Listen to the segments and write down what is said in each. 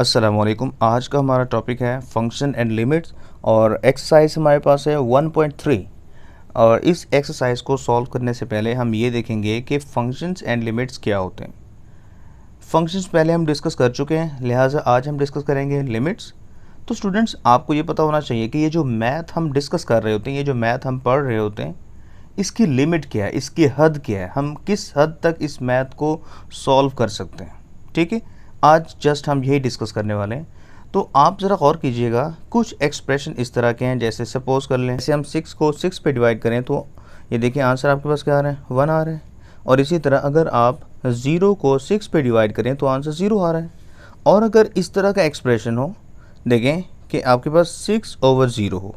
अस्सलामुअलैकुम। आज का हमारा टॉपिक है फंक्शन एंड लिमिट्स और एक्सरसाइज हमारे पास है 1.3। और इस एक्सरसाइज को सॉल्व करने से पहले हम ये देखेंगे कि फंक्शंस एंड लिमिट्स क्या होते हैं। फंक्शंस पहले हम डिस्कस कर चुके हैं, लिहाजा आज हम डिस्कस करेंगे लिमिट्स। तो स्टूडेंट्स, आपको ये पता होना चाहिए कि ये जो मैथ हम डिस्कस कर रहे होते हैं, ये जो मैथ हम पढ़ रहे होते हैं, इसकी लिमिट क्या है, इसकी हद क्या है, हम किस हद तक इस मैथ को सॉल्व कर सकते हैं। ठीक है, आज जस्ट हम यही डिस्कस करने वाले हैं। तो आप ज़रा गौर कीजिएगा, कुछ एक्सप्रेशन इस तरह के हैं, जैसे सपोज कर लें, जैसे हम 6 को 6 पे डिवाइड करें तो ये देखिए आंसर आपके पास क्या आ रहा है, 1 आ रहा है। और इसी तरह अगर आप 0 को 6 पे डिवाइड करें तो आंसर 0 आ रहा है। और अगर इस तरह का एक्सप्रेशन हो, देखें कि आपके पास 6/0 हो,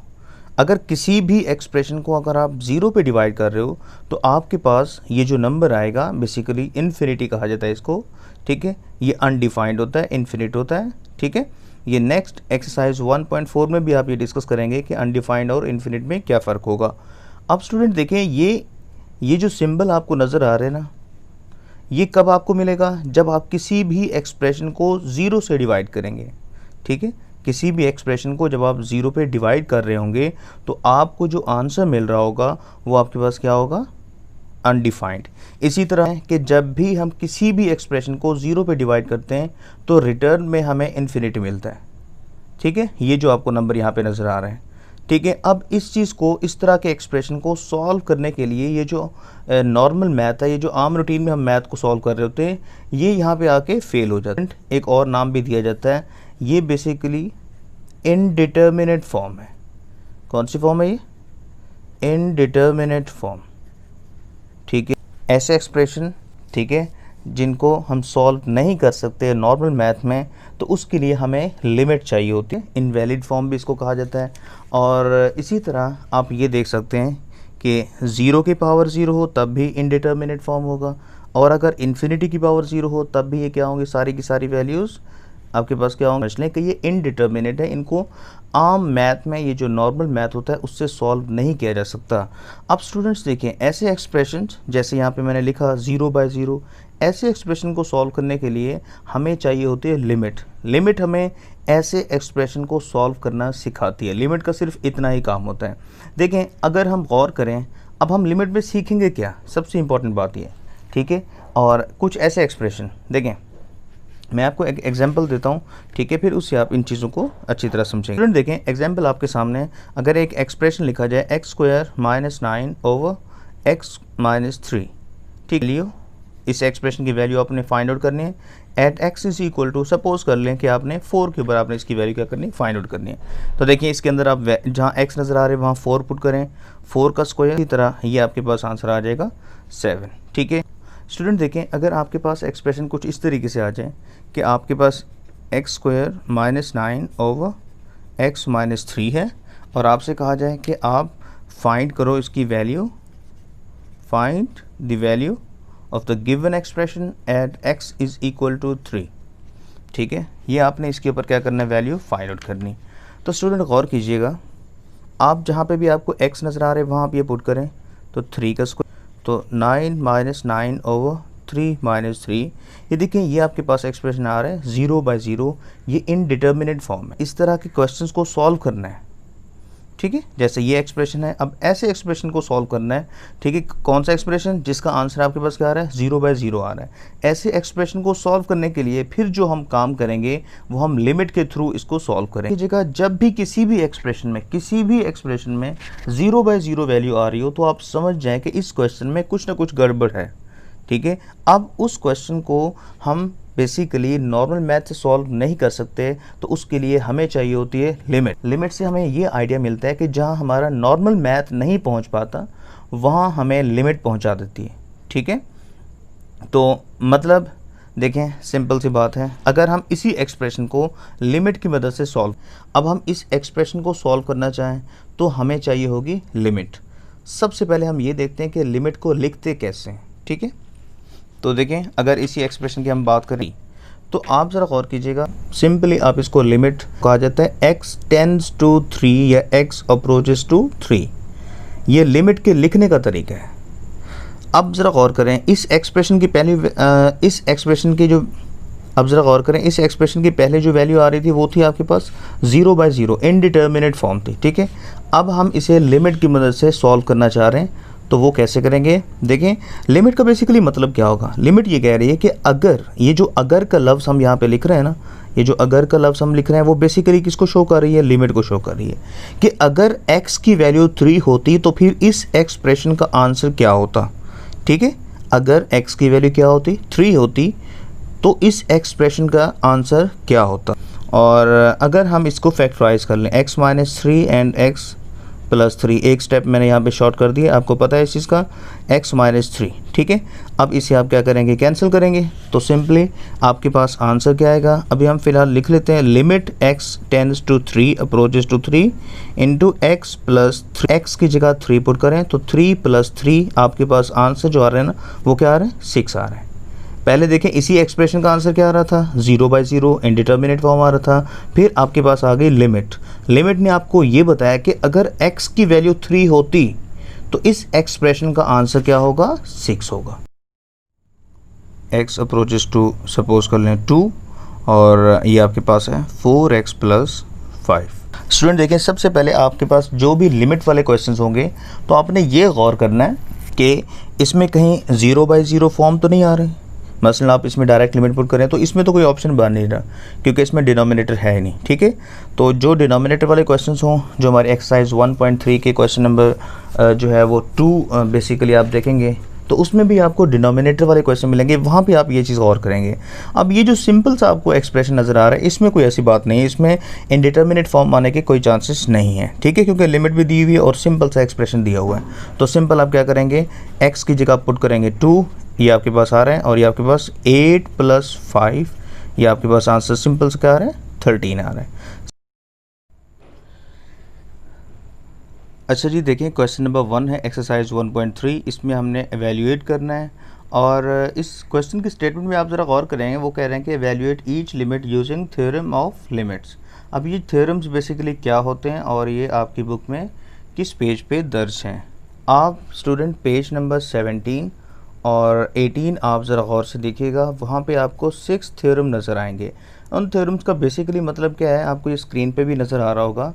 अगर किसी भी एक्सप्रेशन को अगर आप 0 पे डिवाइड कर रहे हो तो आपके पास ये जो नंबर आएगा बेसिकली इन्फिनिटी कहा जाता है इसको। ठीक है, ये अनडिफाइंड होता है, इन्फिनिट होता है। ठीक है, ये नेक्स्ट एक्सरसाइज 1.4 में भी आप ये डिस्कस करेंगे कि अनडिफाइंड और इन्फिनिट में क्या फ़र्क होगा। अब स्टूडेंट देखें, ये जो सिंबल आपको नज़र आ रहे हैं ना, ये कब आपको मिलेगा, जब आप किसी भी एक्सप्रेशन को 0 से डिवाइड करेंगे। ठीक है, किसी भी एक्सप्रेशन को जब आप 0 पे डिवाइड कर रहे होंगे तो आपको जो आंसर मिल रहा होगा वो आपके पास क्या होगा, अनडिफाइंड। इसी तरह है कि जब भी हम किसी भी एक्सप्रेशन को 0 पे डिवाइड करते हैं तो रिटर्न में हमें इन्फिनिटी मिलता है। ठीक है, ये जो आपको नंबर यहाँ पे नज़र आ रहे हैं। ठीक है, अब इस चीज़ को, इस तरह के एक्सप्रेशन को सॉल्व करने के लिए ये जो नॉर्मल मैथ है, ये जो आम रूटीन में हम मैथ को सॉल्व कर रहे होते हैं, ये यहाँ पे आके फेल हो जाता है। एक और नाम भी दिया जाता है, ये बेसिकली इनडिटर्मिनेट फॉर्म है। कौन सी फॉर्म है ये, इनडिटर्मिनेट फॉर्म। ठीक है, ऐसे एक्सप्रेशन, ठीक है, जिनको हम सॉल्व नहीं कर सकते नॉर्मल मैथ में, तो उसके लिए हमें लिमिट चाहिए होती है। इनवैलिड फॉर्म भी इसको कहा जाता है। और इसी तरह आप ये देख सकते हैं कि 0 की पावर 0 हो तब भी इनडिटर्मिनेट फॉर्म होगा, और अगर इन्फिनिटी की पावर 0 हो तब भी ये क्या होंगे, सारी की सारी वैल्यूज़ आपके पास क्या होंगे। समझ लें कि ये इनडिटर्मिनेट है, इनको आम मैथ में, ये जो नॉर्मल मैथ होता है उससे सॉल्व नहीं किया जा सकता। अब स्टूडेंट्स देखें, ऐसे एक्सप्रेशन जैसे यहाँ पे मैंने लिखा 0/0, ऐसे एक्सप्रेशन को सॉल्व करने के लिए हमें चाहिए होती है लिमिट। लिमिट हमें ऐसे एक्सप्रेशन को सॉल्व करना सिखाती है। लिमिट का सिर्फ इतना ही काम होता है। देखें, अगर हम गौर करें, अब हम लिमिट में सीखेंगे क्या, सबसे इम्पॉर्टेंट बात ये। ठीक है, और कुछ ऐसे एक्सप्रेशन देखें, मैं आपको एक एग्जांपल देता हूँ। ठीक है, फिर उससे आप इन चीज़ों को अच्छी तरह समझेंगे। स्टूडेंट देखें, एग्जांपल आपके सामने, अगर एक एक्सप्रेशन लिखा जाए x² - 9/x - 3। ठीक, लियो इस एक्सप्रेशन की वैल्यू आपने फाइंड आउट करनी है। At x is equal to, suppose कर लें कि आपने 4 के ऊपर आपने इसकी वैल्यू क्या करनी है, फाइंड आउट करनी है। तो देखिए, इसके अंदर आप जहाँ x नज़र आ रहे हैं वहाँ 4 पुट करें, 4 का स्क्वायर, इसी तरह ये आपके पास आंसर आ जाएगा 7। ठीक है स्टूडेंट, देखें, अगर आपके पास एक्सप्रेशन कुछ इस तरीके से आ जाए कि आपके पास x² - 9/x - 3 है, और आपसे कहा जाए कि आप फाइंड करो इसकी value, find the value of the given expression at x is equal to 3। ठीक है, ये आपने इसके ऊपर क्या करना है, वैल्यू फाइंड आउट करनी। तो स्टूडेंट गौर कीजिएगा, आप जहाँ पे भी आपको x नज़र आ रहे हैं वहाँ आप ये पुट करें, तो 3 का स्क्वायर, तो 9 - 9/3 - 3। ये देखें, ये आपके पास एक्सप्रेशन आ रहा है 0/0। ये इनडिटर्मिनेट फॉर्म है। इस तरह के क्वेश्चंस को सॉल्व करना है। ठीक है, जैसे ये एक्सप्रेशन है, अब ऐसे एक्सप्रेशन को सॉल्व करना है। ठीक है, कौन सा एक्सप्रेशन जिसका आंसर आपके पास क्या आ रहा है, 0/0 आ रहा है। ऐसे एक्सप्रेशन को सॉल्व करने के लिए फिर जो हम काम करेंगे वो हम लिमिट के थ्रू इसको सॉल्व करेंगे। जगह जब भी किसी भी एक्सप्रेशन में 0/0 वैल्यू आ रही हो तो आप समझ जाएं कि इस क्वेश्चन में कुछ ना कुछ गड़बड़ है। ठीक है, अब उस क्वेश्चन को हम बेसिकली नॉर्मल मैथ से सॉल्व नहीं कर सकते, तो उसके लिए हमें चाहिए होती है लिमिट। लिमिट से हमें ये आइडिया मिलता है कि जहाँ हमारा नॉर्मल मैथ नहीं पहुँच पाता वहाँ हमें लिमिट पहुँचा देती है। ठीक है, तो मतलब देखें, सिंपल सी बात है, अगर हम इसी एक्सप्रेशन को लिमिट की मदद से सॉल्व, अब हम इस एक्सप्रेशन को सॉल्व करना चाहें तो हमें चाहिए होगी लिमिट। सबसे पहले हम ये देखते हैं कि लिमिट को लिखते कैसे हैं। ठीक है, तो देखें, अगर इसी एक्सप्रेशन की हम बात करें तो आप ज़रा गौर कीजिएगा, सिंपली आप इसको लिमिट कहा जाता है x टेंड्स टू 3 या x अप्रोचेस टू 3। ये लिमिट के लिखने का तरीका है। अब ज़रा गौर करें, इस एक्सप्रेशन की पहली इस एक्सप्रेशन की जो अब ज़रा गौर करें, इस एक्सप्रेशन की पहले जो वैल्यू आ रही थी वो थी आपके पास 0/0 इनडिटर्मिनेट फॉर्म थी, ठीक है। अब हम इसे लिमिट की मदद से सॉल्व करना चाह रहे हैं, तो वो कैसे करेंगे? देखें, लिमिट का बेसिकली मतलब क्या होगा। लिमिट ये कह रही है कि अगर, ये जो अगर का लफ्ज़ हम यहाँ पे लिख रहे हैं ना, ये जो अगर का लफ्ज़ हम लिख रहे हैं वो बेसिकली किसको शो कर रही है? लिमिट को शो कर रही है कि अगर x की वैल्यू 3 होती तो फिर इस एक्सप्रेशन का आंसर क्या होता, ठीक है। अगर x की वैल्यू क्या होती? 3 होती, तो इस एक्सप्रेशन का आंसर क्या होता। और अगर हम इसको फैक्टराइज कर लें, x - 3 एंड x + 3, एक स्टेप मैंने यहाँ पे शॉर्ट कर दिया, आपको पता है इस चीज़ का, x - 3, ठीक है। अब इसे आप क्या करेंगे? कैंसिल करेंगे, तो सिंपली आपके पास आंसर क्या आएगा? अभी हम फिलहाल लिख लेते हैं, limit x tends to 3 approaches to 3 into x + 3, x की जगह 3 पुट करें तो 3 + 3 आपके पास आंसर जो आ रहे हैं ना, वो क्या आ रहे हैं? 6 आ रहे हैं। पहले देखें, इसी एक्सप्रेशन का आंसर क्या आ रहा था? 0/0 इनडिटर्मिनेट फॉर्म आ रहा था। फिर आपके पास आ गई लिमिट। लिमिट ने आपको ये बताया कि अगर x की वैल्यू 3 होती तो इस एक्सप्रेशन का आंसर क्या होगा? 6 होगा। x अप्रोचेस टू सपोज कर लें 2, और ये आपके पास है 4x + 5। स्टूडेंट देखें, सबसे पहले आपके पास जो भी लिमिट वाले क्वेश्चंस होंगे तो आपने ये गौर करना है कि इसमें कहीं 0/0 फॉर्म तो नहीं आ रहे। मसलन आप इसमें डायरेक्ट लिमिट पुट करें तो इसमें तो कोई ऑप्शन बन नहीं रहा, क्योंकि इसमें डिनोमिनेटर है ही नहीं, ठीक है। तो जो डिनोमिनेटर वाले क्वेश्चंस हों, जो हमारे एक्सरसाइज 1.3 के क्वेश्चन नंबर जो है वो 2 बेसिकली आप देखेंगे, तो उसमें भी आपको डिनोमिनेटर वाले क्वेश्चन मिलेंगे, वहाँ पे आप ये चीज़ गौर करेंगे। अब ये जो सिंपल सा आपको एक्सप्रेशन नज़र आ रहा है, इसमें कोई ऐसी बात नहीं है, इसमें इनडिटर्मिनेट फॉर्म आने के कोई चांसेस नहीं है, ठीक है, क्योंकि लिमिट भी दी हुई है और सिंपल सा एक्सप्रेशन दिया हुआ है। तो सिंपल आप क्या करेंगे? x की जगह पुट करेंगे 2, ये आपके पास आ रहा है, और ये आपके पास 8 + 5, ये आपके पास आंसर सिंपल से क्या आ रहा है? 13 आ रहा है। अच्छा जी, देखिए, क्वेश्चन नंबर 1 है एक्सरसाइज 1.3, इसमें हमने एवेल्यूएट करना है। और इस क्वेश्चन की स्टेटमेंट में आप ज़रा गौर करेंगे, वो कह रहे हैं कि evaluate each limit using theorem of limits. अब ये थ्योरम्स बेसिकली क्या होते हैं और ये आपकी बुक में किस पेज पे दर्ज हैं? आप स्टूडेंट पेज नंबर 17 और 18 आप ज़रा गौर से देखिएगा, वहाँ पे आपको 6 थ्योरम नज़र आएंगे। उन थ्योरम्स का बेसिकली मतलब क्या है, आपको ये स्क्रीन पे भी नज़र आ रहा होगा।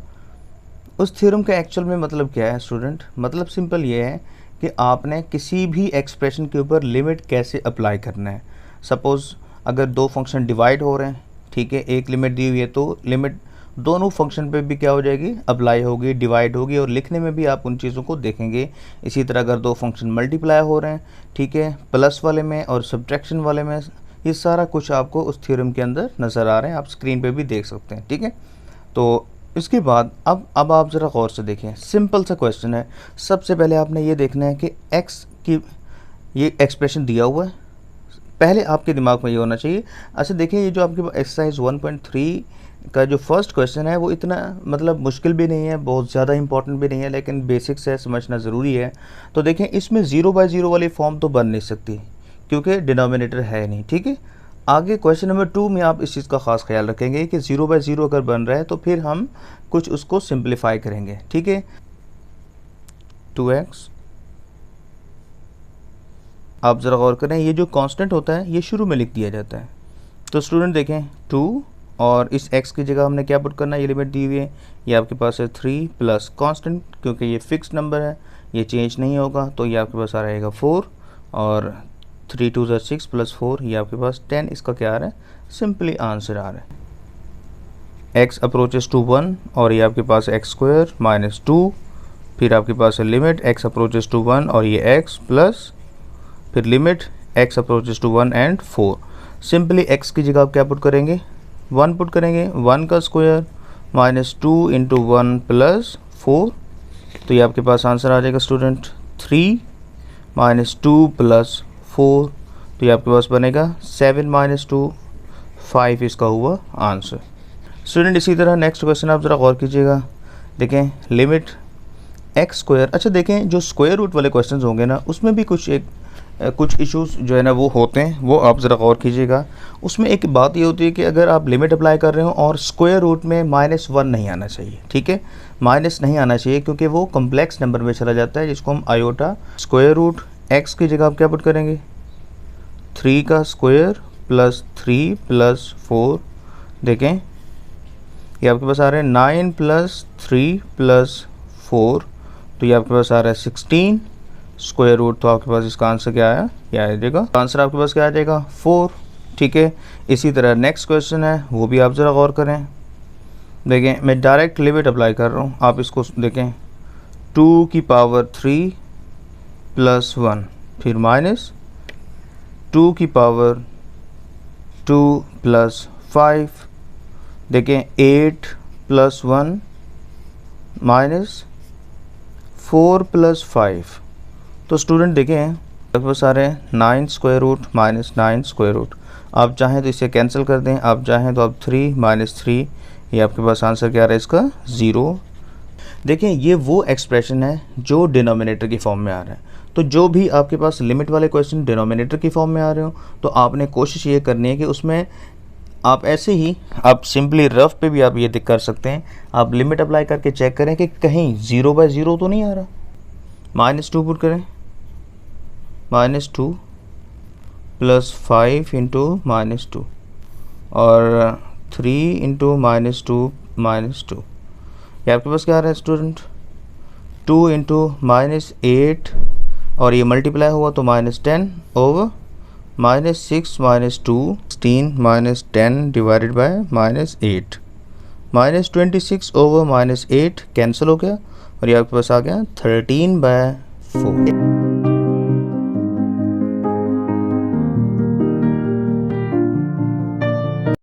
उस थ्योरम का एक्चुअल में मतलब क्या है स्टूडेंट? मतलब सिंपल ये है कि आपने किसी भी एक्सप्रेशन के ऊपर लिमिट कैसे अप्लाई करना है। सपोज़ अगर दो फंक्शन डिवाइड हो रहे हैं, ठीक है, एक लिमिट दी हुई है, तो लिमिट दोनों फंक्शन पे भी क्या हो जाएगी? अप्लाई होगी, डिवाइड होगी, और लिखने में भी आप उन चीज़ों को देखेंगे। इसी तरह अगर दो फंक्शन मल्टीप्लाई हो रहे हैं, ठीक है, प्लस वाले में और सब्ट्रैक्शन वाले में, ये सारा कुछ आपको उस थ्योरम के अंदर नज़र आ रहे हैं, आप स्क्रीन पे भी देख सकते हैं, ठीक है। तो इसके बाद अब आप ज़रा गौर से देखें, सिंपल सा क्वेश्चन है। सबसे पहले आपने ये देखना है कि x की ये एक्सप्रेशन दिया हुआ है, पहले आपके दिमाग में ये होना चाहिए। अच्छा देखिए, ये जो आपके एक्सरसाइज 1.3 का जो फर्स्ट क्वेश्चन है वो इतना मतलब मुश्किल भी नहीं है, बहुत ज़्यादा इंपॉर्टेंट भी नहीं है, लेकिन बेसिक्स है, समझना ज़रूरी है। तो देखें, इसमें 0/0 वाली फॉर्म तो बन नहीं सकती, क्योंकि डिनोमिनेटर है नहीं, ठीक है। आगे क्वेश्चन नंबर 2 में आप इस चीज़ का ख़ास ख्याल रखेंगे कि 0/0 अगर बन रहा है तो फिर हम कुछ उसको सिंप्लीफाई करेंगे, ठीक है। 2x, आप ज़रा गौर करें, ये जो कांस्टेंट होता है ये शुरू में लिख दिया जाता है। तो स्टूडेंट देखें 2, और इस x की जगह हमने क्या पुट करना है? ये लिमिट दी हुई है, ये आपके पास है 3 प्लस कांस्टेंट, क्योंकि ये फिक्स नंबर है, ये चेंज नहीं होगा, तो ये आपके पास आ रहेगा 4, और 3 2 ज़ा 6 + 4, ये आपके पास 10, इसका क्या आ रहा है? सिंपली आंसर आ रहा है। x अप्रोचेस टू 1, और ये आपके पास x² - 2, फिर आपके पास है लिमिट x अप्रोचेस टू 1, और ये x प्लस फिर limit x approaches to 1 and 4। Simply x की जगह आप क्या पुट करेंगे? 1 पुट करेंगे, 1 का स्क्वायर -2 × 1 + 4, तो ये आपके पास आंसर आ जाएगा स्टूडेंट 3 - 2 + 4, तो ये आपके पास बनेगा 7 - 2 5, इसका हुआ आंसर। स्टूडेंट इसी तरह नेक्स्ट क्वेश्चन आप ज़रा गौर कीजिएगा, देखें लिमिट x²। अच्छा देखें, जो स्क्वायर रूट वाले क्वेश्चन होंगे ना, उसमें भी कुछ इश्यूज जो है ना वो होते हैं, वो आप ज़रा गौर कीजिएगा। उसमें एक बात ये होती है कि अगर आप लिमिट अप्लाई कर रहे हो और स्क्वायर रूट में -1 नहीं आना चाहिए, ठीक है, माइनस नहीं आना चाहिए, क्योंकि वो कम्प्लेक्स नंबर में चला जाता है, जिसको हम आयोटा। स्क्वायर रूट x की जगह आप क्या पुट करेंगे? 3 का स्क्वायर प्लस 3 प्लस 4, देखें ये आपके पास आ रहा है 9 प्लस 3 प्लस 4, तो ये आपके पास आ रहा है 16 स्क्वायर रूट। तो आपके पास इसका आंसर क्या आया, क्या आ जाएगा, आंसर आपके पास क्या आ जाएगा 4। ठीक है, इसी तरह नेक्स्ट क्वेश्चन है, वो भी आप ज़रा गौर करें। देखें मैं डायरेक्ट लिमिट अप्लाई कर रहा हूँ, आप इसको देखें 2 की पावर 3 प्लस 1, फिर माइनस 2 की पावर 2 प्लस 5, देखें 8 प्लस 1 माइनस 4 प्लस 5। तो स्टूडेंट देखें आपके पास आ रहे हैं 9 square root minus 9 square root. आप चाहें तो इसे कैंसिल कर दें, आप चाहें तो आप 3 माइनस 3, ये आपके पास आंसर क्या आ रहा है इसका 0। देखें ये वो एक्सप्रेशन है जो डिनोमिनेटर की फॉर्म में आ रहा है। तो जो भी आपके पास लिमिट वाले क्वेश्चन डिनोमिनेटर की फॉर्म में आ रहे हो, तो आपने कोशिश ये करनी है कि उसमें आप ऐसे ही आप सिंपली रफ पे भी आप ये कर सकते हैं, आप लिमिट अप्लाई करके चेक करें कि कहीं 0/0 तो नहीं आ रहा। -2 पुट करें, -2 प्लस 5 इंटू -2 और 3 इंटू -2 -2, ये आपके पास क्या आ रहा है स्टूडेंट 2 इंटू -8 और ये मल्टीप्लाई हुआ तो -10 over -6 -2 16 -10 divided by -8 -26 over -8 cancel हो गया और ये आपके पास आ गया 13/4।